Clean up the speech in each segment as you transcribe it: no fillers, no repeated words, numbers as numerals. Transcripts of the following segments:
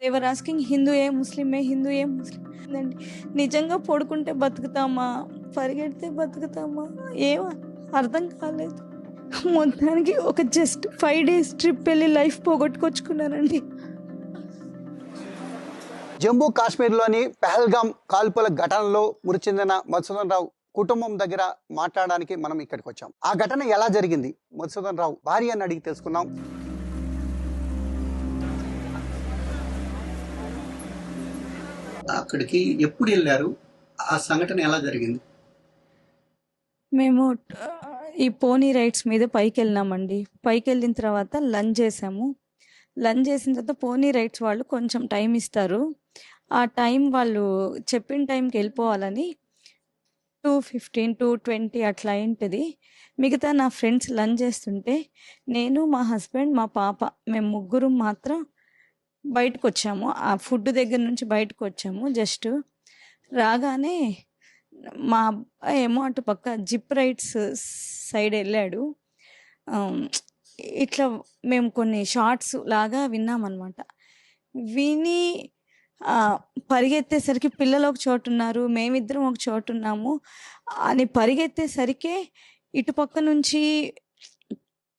దేవర్ asking హిందూయే ముస్లిమే హిందూయే ముస్లిం అండి. నిజంగా పడుకుంటే బతుకుతామా, పరిగెడితే బతుకుతామా, ఏం అర్థం కాలేదు. మొత్తానికి ఒక జస్ట్ 5 days ట్రిప్ వెళ్ళి లైఫ్ పోగొట్టుకొచ్చుకున్నానండి. జమ్మూ కాశ్మీర్లోని పెహల్గాం కాల్పుల ఘటనలో మృతి చెందిన మధుసూదన్ రావు కుటుంబం దగ్గర మాట్లాడడానికి మనం ఇక్కడికి వచ్చాం. ఆ ఘటన ఎలా జరిగింది, మధుసూదన్ రావు భార్య అని అడిగి తెలుసుకున్నాం. అక్కడికి ఎప్పుడు వెళ్ళారు, ఆ సంఘటన ఎలా జరిగింది? మేము ఈ పోనీ రైడ్స్ మీద పైకి వెళ్ళినామండి. పైకి వెళ్ళిన తర్వాత లంచ్ చేసాము. లంచ్ చేసిన తర్వాత పోనీ రైడ్స్ వాళ్ళు కొంచెం టైం ఇస్తారు. ఆ టైం వాళ్ళు చెప్పిన టైంకి వెళ్ళిపోవాలని 2:15 2:20 అట్లా అయింటుంది. మిగతా నా ఫ్రెండ్స్ లంచ్ చేస్తుంటే నేను, మా హస్బెండ్, మా పాప, మేము ముగ్గురు మాత్రం బయటకు వచ్చాము. ఆ ఫుడ్ దగ్గర నుంచి బయటకు వచ్చాము. జస్ట్ రాగానే మా అబ్బాయి ఏమో అటు పక్క జిప్ రైడ్స్ సైడ్ వెళ్ళాడు. ఇట్లా మేము కొన్ని షార్ట్స్ లాగా విన్నామన్నమాట. విని పరిగెత్తేసరికి పిల్లలు ఒక చోటు ఉన్నారు, మేమిద్దరం ఒక చోటు ఉన్నాము అని పరిగెత్తేసరికి ఇటుపక్క నుంచి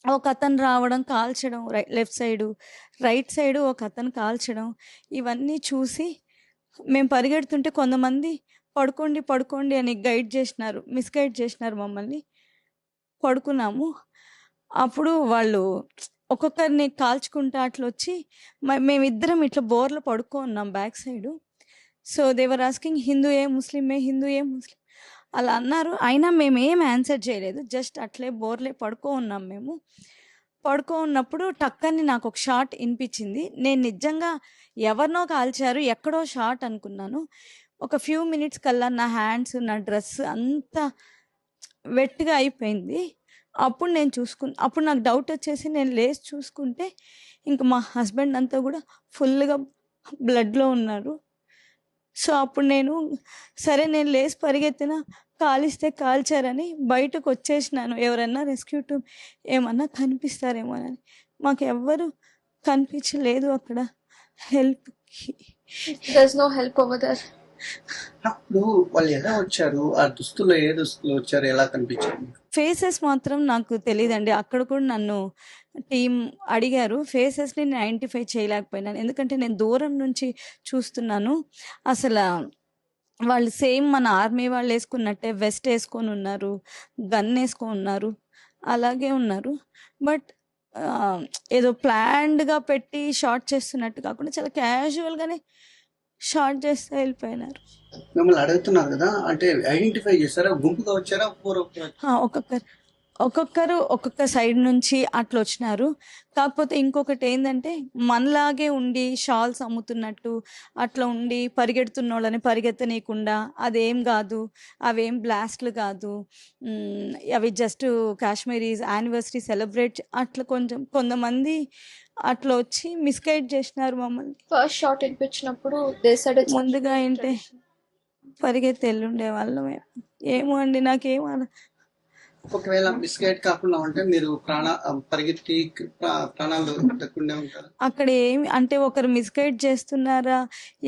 ఒక అతను రావడం, కాల్చడం, లెఫ్ట్ సైడు రైట్ సైడు ఒక అతను కాల్చడం, ఇవన్నీ చూసి మేము పరిగెడుతుంటే కొంతమంది పడుకోండి పడుకోండి అని మిస్గైడ్ చేసినారు మమ్మల్ని. పడుకున్నాము. అప్పుడు వాళ్ళు ఒక్కొక్కరిని కాల్చుకుంటా అట్లా వచ్చి మేమిద్దరం ఇట్లా బోర్లో పడుకో ఉన్నాం బ్యాక్ సైడు. సో దేవర్ ఆస్కింగ్ హిందూయే ముస్లిమే హిందూయే ముస్లిం అలా అన్నారు. అయినా మేము ఏం ఆన్సర్ చేయలేదు. జస్ట్ అట్లే బోర్లే పడుకో ఉన్నాం. మేము పడుకో ఉన్నప్పుడు టక్కని నాకు ఒక షాట్ వినిపించింది. నేను నిజంగా ఎవరినో కాల్చారు, ఎక్కడో షాట్ అనుకున్నాను. ఒక ఫ్యూ మినిట్స్ కల్లా నా హ్యాండ్స్, నా డ్రెస్ అంతా వెట్గా అయిపోయింది. అప్పుడు నాకు డౌట్ వచ్చేసి నేను లేచి చూసుకుంటే ఇంక మా హస్బెండ్ అంతా కూడా ఫుల్గా బ్లడ్లో ఉన్నారు. సో అప్పుడు నేను లేచి పరిగెత్తిన, కాలిస్తే కాల్చారని బయటకు వచ్చేసినాను. ఎవరన్నా రెస్క్యూ టీమ్ ఏమన్నా కనిపిస్తారేమో అని. మాకు ఎవ్వరు కనిపించలేదు అక్కడ హెల్ప్కి. అప్పుడు వాళ్ళు ఎలా వచ్చారు, ఆ దుస్తుల్లో ఏ దుస్తులు వచ్చారు, ఎలా కనిపించారు? ఫేసెస్ మాత్రం నాకు తెలియదండి. అక్కడ కూడా నన్ను టీం అడిగారు. ఫేసెస్ని నేను ఐడెంటిఫై చేయలేకపోయినాను, ఎందుకంటే నేను దూరం నుంచి చూస్తున్నాను. అసలు వాళ్ళు సేమ్ మన ఆర్మీ వాళ్ళు వేసుకున్నట్టే వెస్ట్ వేసుకొని ఉన్నారు, గన్ వేసుకొని ఉన్నారు, అలాగే ఉన్నారు. బట్ ఏదో ప్లాన్డ్గా పెట్టి షార్ట్ చేస్తున్నట్టు కాకుండా చాలా క్యాజువల్గానే షార్ట్ చేస్తే వెళ్ళిపోయినారు. మిమ్మల్ని అడుగుతున్నారు కదా, అంటే ఐడెంటిఫై చేస్తారా, గుంపుగా వచ్చారా? ఒక్కొక్కరు ఒక్కొక్క సైడ్ నుంచి అట్లా వచ్చినారు. కాకపోతే ఇంకొకటి ఏంటంటే మనలాగే ఉండి షాల్స్ అమ్ముతున్నట్టు అట్లా ఉండి పరిగెడుతున్న వాళ్ళని పరిగెత్తనీయకుండా, అదేం కాదు, అవేం బ్లాస్ట్లు కాదు, అవి జస్ట్ కాశ్మీరీస్ యానివర్సరీ సెలబ్రేట్ అట్లా కొంతమంది అట్లా వచ్చి మిస్గైడ్ చేసినారు మమ్మల్ని. ఫస్ట్ షాట్ వినిపించినప్పుడు ముందుగా ఏంటే పరిగెత్తి వెళ్ళుండే వాళ్ళం. ఏమో అండి, నాకేమో ఒకవేళ మిస్గైడ్ కాకుండా ఉంటే మీరు పరిగెత్తి ప్రాణాలు దక్కుండే ఉంటారు. అక్కడ ఏమి అంటే ఒకరు మిస్గైడ్ చేస్తున్నారా,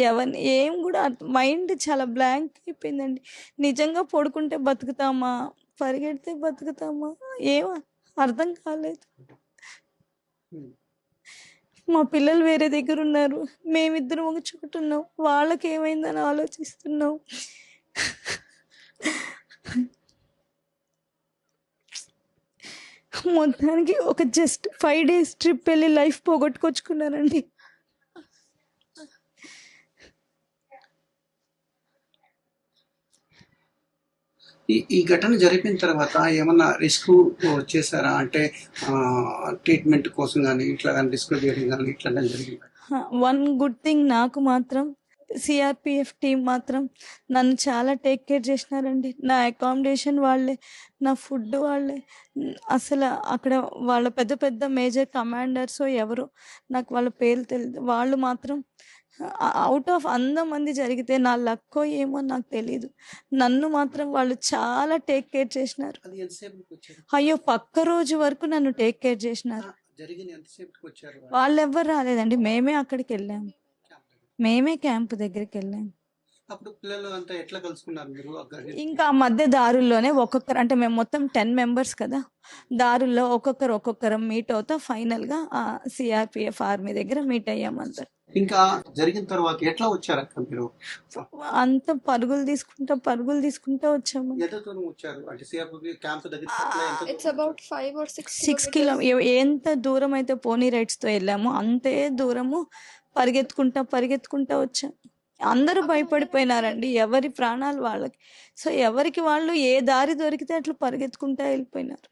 ఎవరిని ఏం కూడా మైండ్ చాలా బ్లాంక్ అయిపోయిందండి. నిజంగా పడుకుంటే బతుకుతామా, పరిగెడితే బతుకుతామా, ఏం అర్థం కాలేదు. మా పిల్లలు వేరే దగ్గర ఉన్నారు, మేమిద్దరం ఒక చోటు ఉన్నాం, వాళ్ళకి ఏమైందని ఆలోచిస్తున్నాం. మొత్తానికి ఒక జస్ట్ 5 days ట్రిప్ వెళ్ళి లైఫ్ పోగొట్టుకొచ్చుకున్నానండి. ఈ ఘటన జరిపిన తర్వాత ఏమన్నా రిస్క్ చేశారా? అంటే ట్రీట్మెంట్ కోసం కానీ ఇట్లా కానీ రిస్క్ చేయడం కానీ ఇట్లా జరిగింది? వన్ గుడ్ థింగ్, నాకు మాత్రం సిఆర్పిఎఫ్ టీం మాత్రం నన్ను చాలా టేక్ కేర్ చేసినారండి. నా అకామిడేషన్ వాళ్ళే, నా ఫుడ్ వాళ్ళే. అసలు అక్కడ వాళ్ళ పెద్ద పెద్ద మేజర్ కమాండర్స్ ఎవరు, నాకు వాళ్ళ పేర్లు తెలియదు. వాళ్ళు మాత్రం అవుట్ ఆఫ్ 100 మంది జరిగితే నా లక్కో ఏమో నాకు తెలీదు, నన్ను మాత్రం వాళ్ళు చాలా టేక్ కేర్ చేసినారు. అయ్యో, పక్క రోజు వరకు నన్ను టేక్ కేర్ చేసినారు. వాళ్ళు ఎవ్వరు రాలేదండి, మేమే అక్కడికి వెళ్ళాము. మేమే క్యాంప్ దగ్గరికి వెళ్ళాం. అప్పుడు పిల్లలు అంతా ఎట్లా కలుసుకున్నారు మీరు ఇంకా ఆ మధ్య దారుల్లోనే ఒక్కొక్కరు, అంటే మేము మొత్తం 10 మెంబర్స్ కదా, దారుల్లో ఒక్కొక్కరం మీట్ అవుతా ఫైనల్గా సిఆర్పిఎఫ్ ఆర్మీ దగ్గర మీట్ అయ్యాం అందరు. ఇంకా జరిగిన తర్వాత ఎట్లా వచ్చారక్క మీరు? అంత పరుగులు తీసుకుంటా వచ్చాము. ఎంత దూరం వచ్చారు అంటే సిఆర్పి క్యాంప్ దగ్గర? It's about 5 or 6 6 kilometers. ఎంత దూరం అయితే పోనీ రైడ్స్తో వెళ్ళామో అంతే దూరము పరిగెత్తుకుంటా వచ్చాం. అందరూ భయపడిపోయినారండి, ఎవరి ప్రాణాలు వాళ్ళకి. సో ఎవరికి వాళ్ళు ఏ దారి దొరికితే అట్లా పరిగెత్తుకుంటా వెళ్ళిపోయినారు.